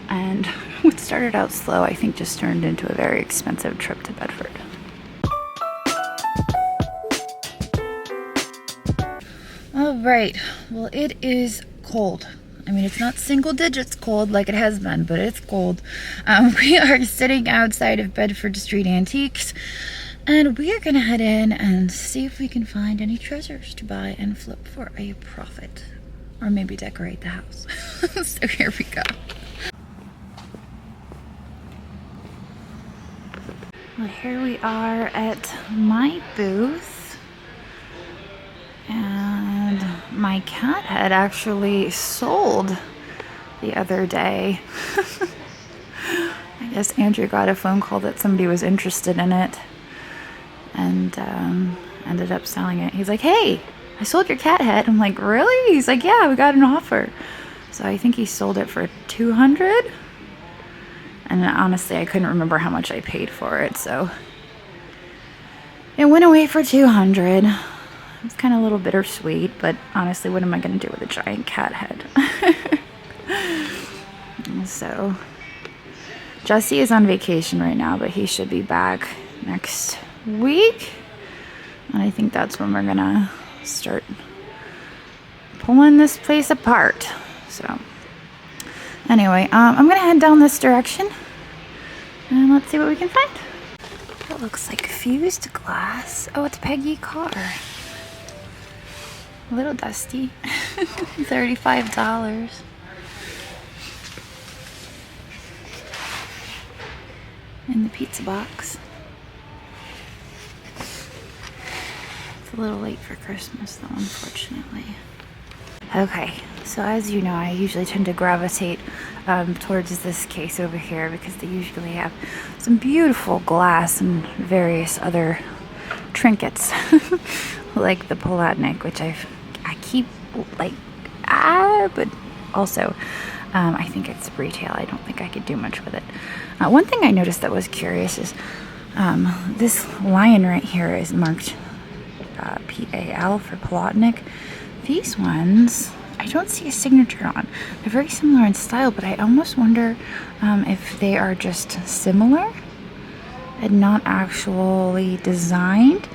And what started out slow, I think just turned into a very expensive trip to Bedford. All right, well, it is cold. I mean, it's not single digits cold like it has been, but it's cold. We are sitting outside of Bedford Street Antiques, and we are gonna head in and see if we can find any treasures to buy and flip for a profit. Or maybe decorate the house. So here we go. Well, here we are at my booth, and my cat had actually sold the other day. I guess Andrew got a phone call that somebody was interested in it and ended up selling it. He's like, hey, I sold your cat head. I'm like, really? He's like, yeah, we got an offer. So I think he sold it for $200. And honestly, I couldn't remember how much I paid for it, so it went away for $200. It's kind of a little bittersweet, but honestly, what am I going to do with a giant cat head? So Jesse is on vacation right now, but he should be back next week. And I think that's when we're going to start pulling this place apart. So anyway, I'm gonna head down this direction and let's see what we can find. That looks like fused glass. Oh, it's Peggy car. A little dusty. $35. In the pizza box. It's a little late for Christmas though, unfortunately. Okay, so as you know, I usually tend to gravitate towards this case over here because they usually have some beautiful glass and various other trinkets like the Palatnik, which I keep like, but also I think it's retail. I don't think I could do much with it. One thing I noticed that was curious is this lion right here is marked PAL for Palatnik. These ones, I don't see a signature on. They're very similar in style, but I almost wonder if they are just similar and not actually designed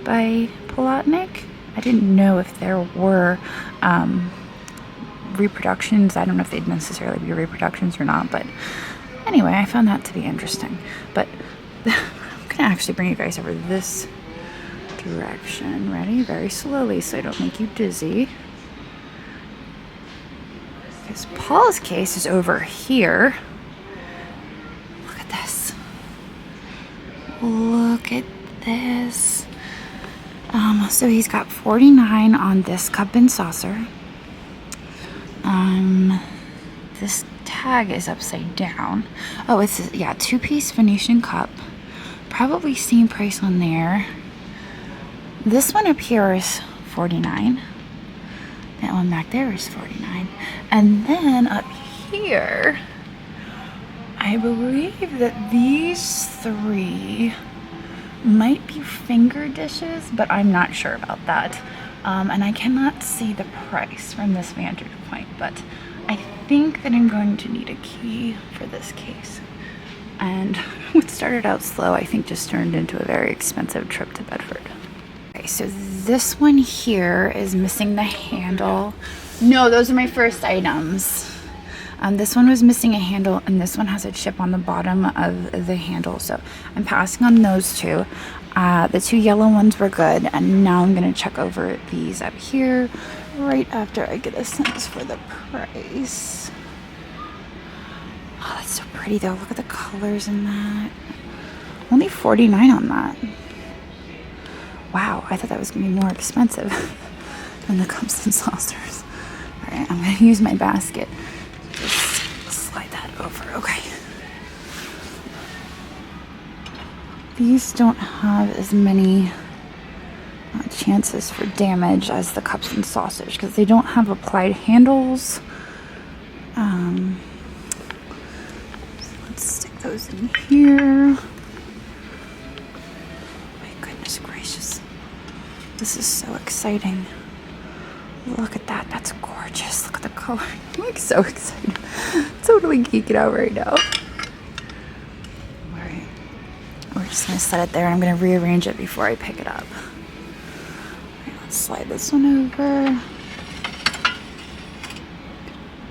by Palatnik. I didn't know if there were reproductions. I don't know if they'd necessarily be reproductions or not, but anyway, I found that to be interesting. But I'm gonna actually bring you guys over this direction. Ready? Very slowly so I don't make you dizzy. Because Paul's case is over here. Look at this. Look at this. So he's got 49 on this cup and saucer. This tag is upside down. Oh, it's, yeah, 2-piece Venetian cup. Probably same price on there. This one up here is 49. That one back there is 49. And then up here, I believe that these three might be finger dishes, but I'm not sure about that. And I cannot see the price from this vantage point, but I think that I'm going to need a key for this case. And what started out slow, I think just turned into a very expensive trip to Bedford. Okay, so this one here is missing the handle. No, those are my first items. This one was missing a handle, and this one has a chip on the bottom of the handle. So I'm passing on those two. The two yellow ones were good, and now I'm gonna check over these up here right after I get a sense for the price. Oh, that's so pretty though. Look at the colors in that. Only $49 on that. Wow, I thought that was gonna be more expensive than the cups and saucers. All right, I'm gonna use my basket. Just slide that over. Okay. These don't have as many chances for damage as the cups and saucers because they don't have applied handles. Let's stick those in here. My goodness gracious. This is so exciting. Look at that. That's gorgeous. Look at the color. I'm like so excited. So totally geeking out right now. Alright. We're just gonna set it there. I'm gonna rearrange it before I pick it up. Right, let's slide this one over.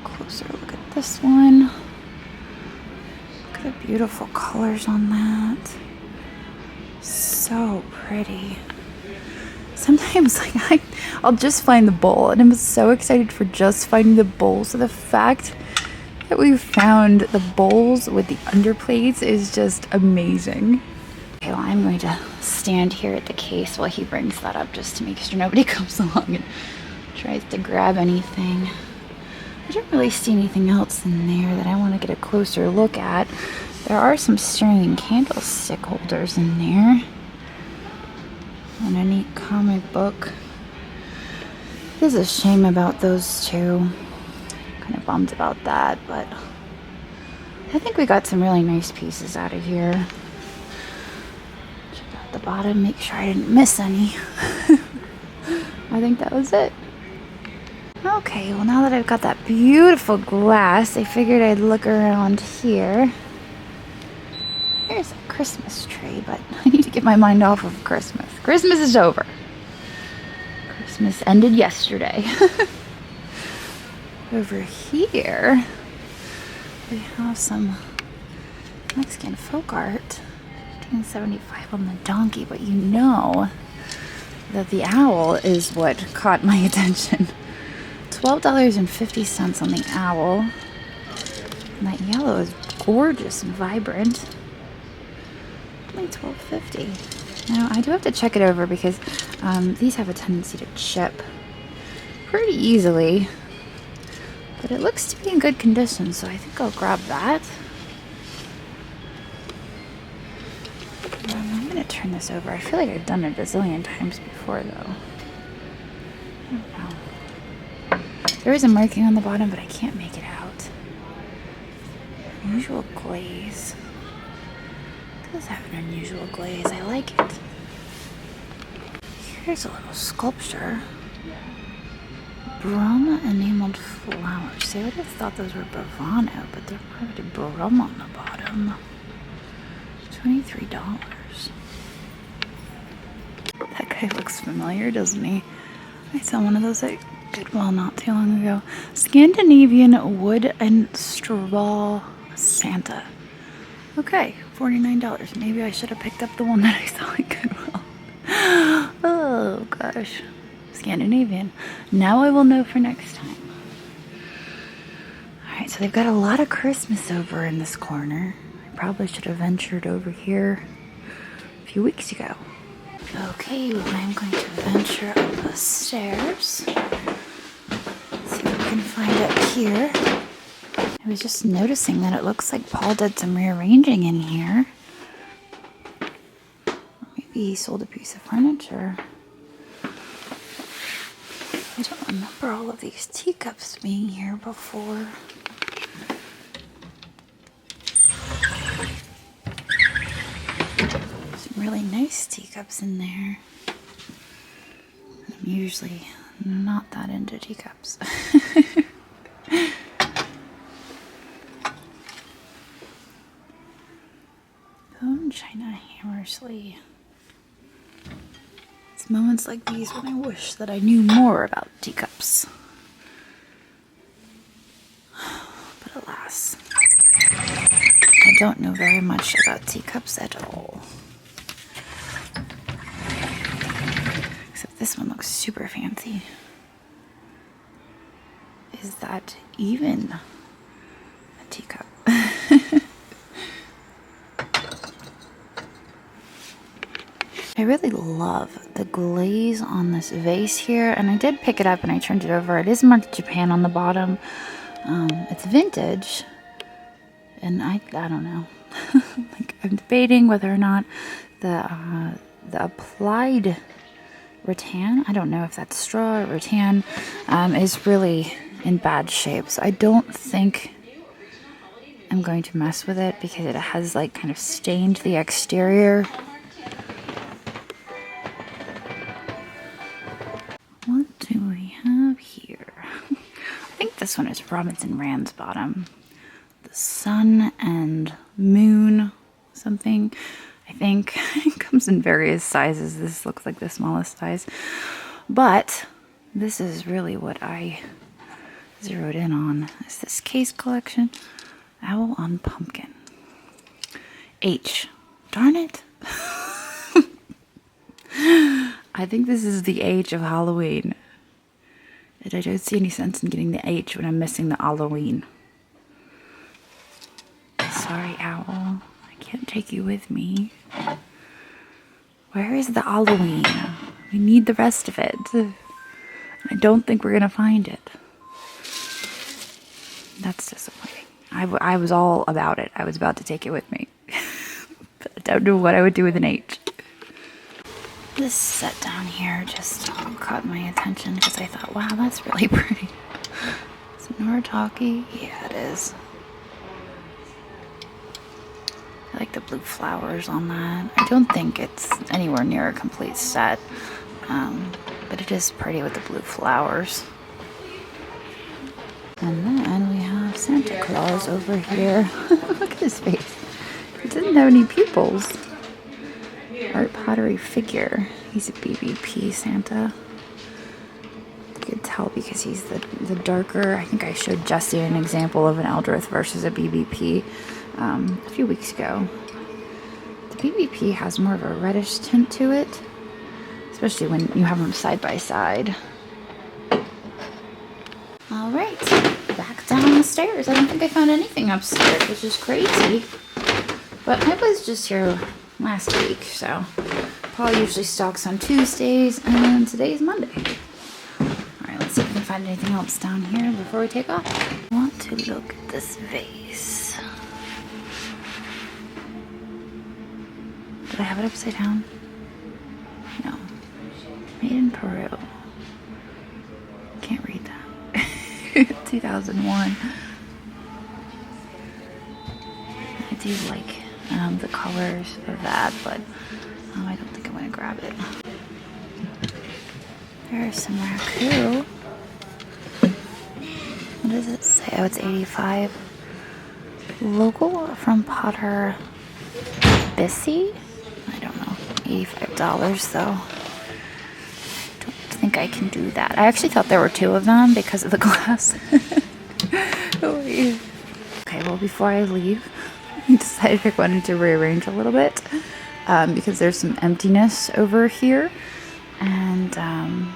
Closer look at this one. Look at the beautiful colors on that. So pretty. Sometimes like I'll just find the bowl, and I'm so excited for just finding the bowl. So the fact that we found the bowls with the underplates is just amazing. Okay, well, I'm going to stand here at the case while he brings that up just to make sure nobody comes along and tries to grab anything. I don't really see anything else in there that I want to get a closer look at. There are some Sterling candlestick holders in there. And a neat comic book. There's a shame about those two. Kind of bummed about that, but I think we got some really nice pieces out of here. Check out the bottom, make sure I didn't miss any. I think that was it. Okay, well now that I've got that beautiful glass, I figured I'd look around here. There's a Christmas tree, but I need to get my mind off of Christmas. Christmas is over. Christmas ended yesterday. Over here, we have some Mexican folk art. 1575 on the donkey, but you know that the owl is what caught my attention. $12.50 on the owl. And that yellow is gorgeous and vibrant. Only $12.50. Now, I do have to check it over because these have a tendency to chip pretty easily. But it looks to be in good condition, so I think I'll grab that. I'm going to turn this over. I feel like I've done it a bazillion times before, though. I don't know. There is a marking on the bottom, but I can't make it out. Unusual glaze. It does have an unusual glaze. I like it. Here's a little sculpture. Brum enameled flowers. See, I would have thought those were Bravano, but they're probably Brum on the bottom. $23. That guy looks familiar, doesn't he? I saw one of those at Goodwill not too long ago. Scandinavian wood and straw Santa. Okay, $49. Maybe I should have picked up the one that I saw at Goodwill. Oh gosh. Scandinavian. Now I will know for next time. Alright, so they've got a lot of Christmas over in this corner. I probably should have ventured over here a few weeks ago. Okay, well, I'm going to venture up the stairs. See what we can find up here. I was just noticing that it looks like Paul did some rearranging in here. Maybe he sold a piece of furniture. I don't remember all of these teacups being here before. Some really nice teacups in there. I'm usually not that into teacups. Bone china Hammersley. It's moments like these when I wish that I knew more about teacups. But alas, I don't know very much about teacups at all. Except this one looks super fancy. Is that even a teacup? I really love the glaze on this vase here, and I did pick it up and I turned it over. It is marked Japan on the bottom. It's vintage, and I don't know. Like, I'm debating whether or not the applied rattan, I don't know if that's straw or rattan, is really in bad shape. So I don't think I'm going to mess with it because it has like kind of stained the exterior. What do we have here? I think this one is Robinson Rand's bottom. the sun and moon something, I think. It comes in various sizes. This looks like the smallest size. But this is really what I zeroed in on. Is this case collection? Owl on pumpkin. H. Darn it. I think this is the H of Halloween. And I don't see any sense in getting the H when I'm missing the Halloween. Sorry, owl. I can't take you with me. Where is the Halloween? We need the rest of it. I don't think we're gonna find it. That's disappointing. I was all about it. I was about to take it with me. But I don't know what I would do with an H. This set down here just caught my attention because I thought, wow, that's really pretty. Is it Noritake? Yeah, it is. I like the blue flowers on that. I don't think it's anywhere near a complete set, but it is pretty with the blue flowers. And then we have Santa Claus over here. Look at his face. He doesn't have any pupils. Art pottery figure. He's a BBP Santa. You could tell because he's the darker. I think I showed Jesse an example of an Eldritch versus a BBP a few weeks ago. The BBP has more of a reddish tint to it, especially when you have them side by side. All right, back down the stairs. I don't think I found anything upstairs, which is crazy. But I was just here last week, so Paul usually stocks on Tuesdays, and today's Monday. Alright, let's see if we can find anything else down here before we take off. I want to look at this vase. Did I have it upside down? No. Made in Peru. Can't read that. 2001. I do like the colors of that, but I don't think I'm going to grab it. There's some raku. What does it say? Oh, it's 85. Local from Potter Bissy? I don't know. $85 though. Don't think I can do that. I actually thought there were two of them because of the glass. Oh, yeah. Okay, well, before I leave, I decided I wanted to rearrange a little bit because there's some emptiness over here, and I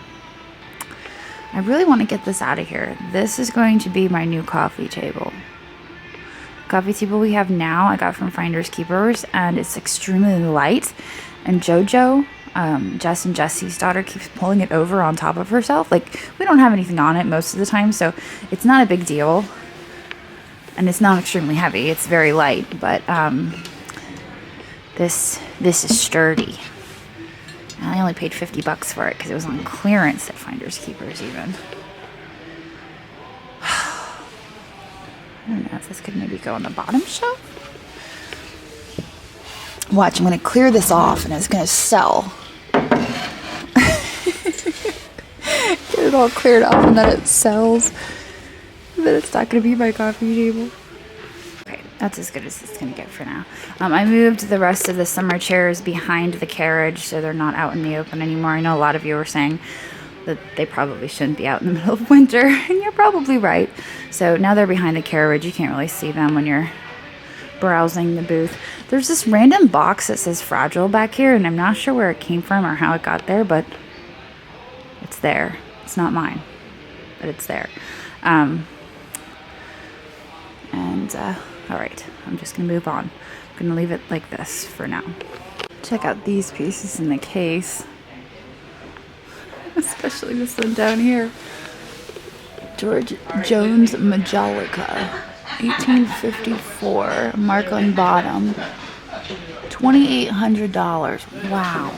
really want to get this out of here. This is going to be my new coffee table. Coffee table we have now I got from Finders Keepers, and it's extremely light, and Jojo, Jess and Jesse's daughter, keeps pulling it over on top of herself. Like, we don't have anything on it most of the time, so it's not a big deal. And it's not extremely heavy. It's very light, but this is sturdy. And I only paid $50 for it because it was on clearance at Finders Keepers even. I don't know if this could maybe go on the bottom shelf. Watch, I'm going to clear this off and it's going to sell. Get it all cleared off and then it sells. Then it's not going to be my coffee table. Okay, that's as good as it's going to get for now. I moved the rest of the summer chairs behind the carriage so they're not out in the open anymore. I know a lot of you were saying that they probably shouldn't be out in the middle of winter, and you're probably right. So now they're behind the carriage. You can't really see them when you're browsing the booth. There's this random box that says Fragile back here, and I'm not sure where it came from or how it got there, but it's there. It's not mine, but it's there. All right, I'm just gonna move on. I'm gonna leave it like this for now. Check out these pieces in the case, especially this one down here. George Jones Majolica, 1854, mark on bottom, $2,800. Wow,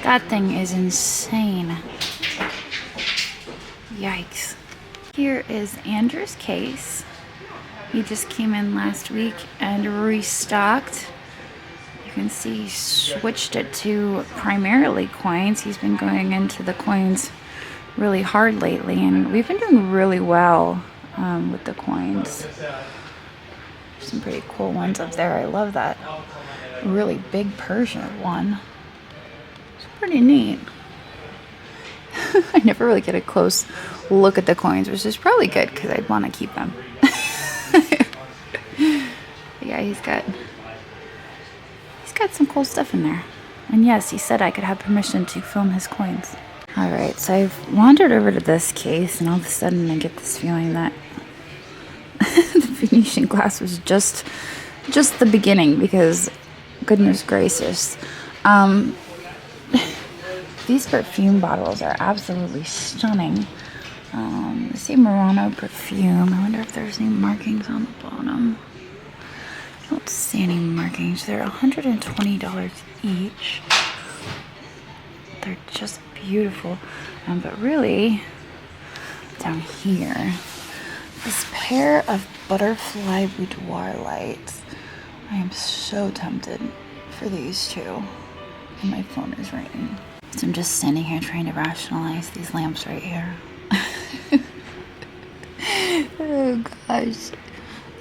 that thing is insane. Yikes. Here is Andrew's case. He just came in last week and restocked. You can see he switched it to primarily coins. He's been going into the coins really hard lately, and we've been doing really well with the coins. Some pretty cool ones up there. I love that really big Persian one. It's pretty neat. I never really get a close look at the coins, which is probably good because I'd want to keep them. Yeah, he's got some cool stuff in there. And yes, he said I could have permission to film his coins. Alright, so I've wandered over to this case, and all of a sudden I get this feeling that the Venetian glass was just the beginning, because goodness gracious. These perfume bottles are absolutely stunning. They say Murano perfume. I wonder if there's any markings on the bottom. I don't see any markings. They're $120 each. They're just beautiful. But really, down here, this pair of butterfly boudoir lights. I am so tempted for these two. And my phone is ringing. So I'm just standing here trying to rationalize these lamps right here. Oh gosh.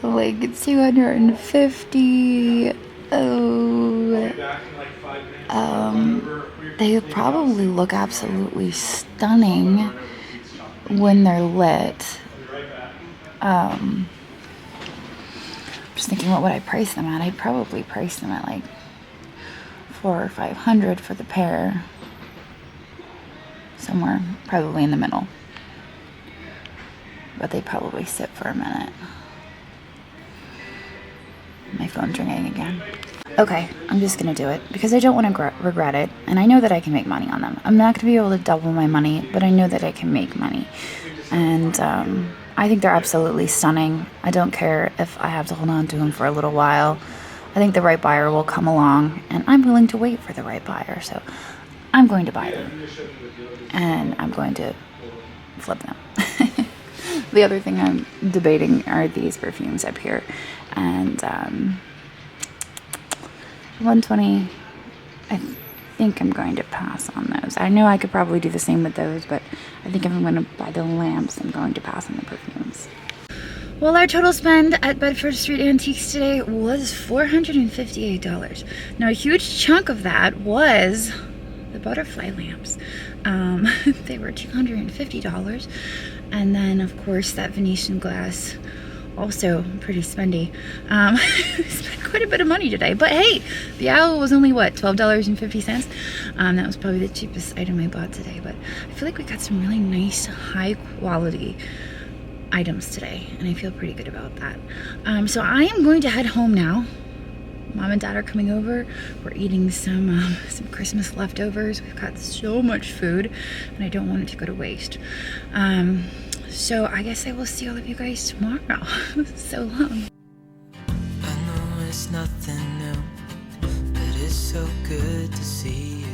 Like, it's 250. They probably look absolutely stunning when they're lit. Just thinking, what would I price them at? I'd probably price them at like $400 or $500 for the pair. Somewhere probably in the middle. But they probably sit for a minute. My phone's ringing again. Okay, I'm just gonna do it because I don't want to regret it, and I know that I can make money on them. I'm not gonna be able to double my money, but I know that I can make money. And I think they're absolutely stunning. I don't care if I have to hold on to them for a little while. I think the right buyer will come along, and I'm willing to wait for the right buyer. So I'm going to buy them, and I'm going to flip them. The other thing I'm debating are these perfumes up here, and 120. I think I'm going to pass on those. I know I could probably do the same with those, but I think if I'm going to buy the lamps, I'm going to pass on the perfumes. Well, our total spend at Bedford Street Antiques today was $458. Now, a huge chunk of that was the butterfly lamps. They were $250. And then, of course, that Venetian glass, also pretty spendy. Spent quite a bit of money today. But hey, the owl was only, what, $12.50? That was probably the cheapest item I bought today. But I feel like we got some really nice, high-quality items today. And I feel pretty good about that. So I am going to head home now. Mom and Dad are coming over. We're eating some Christmas leftovers. We've got so much food, and I don't want it to go to waste. So I guess I will see all of you guys tomorrow. So long. I know it's nothing new, but it's so good to see you.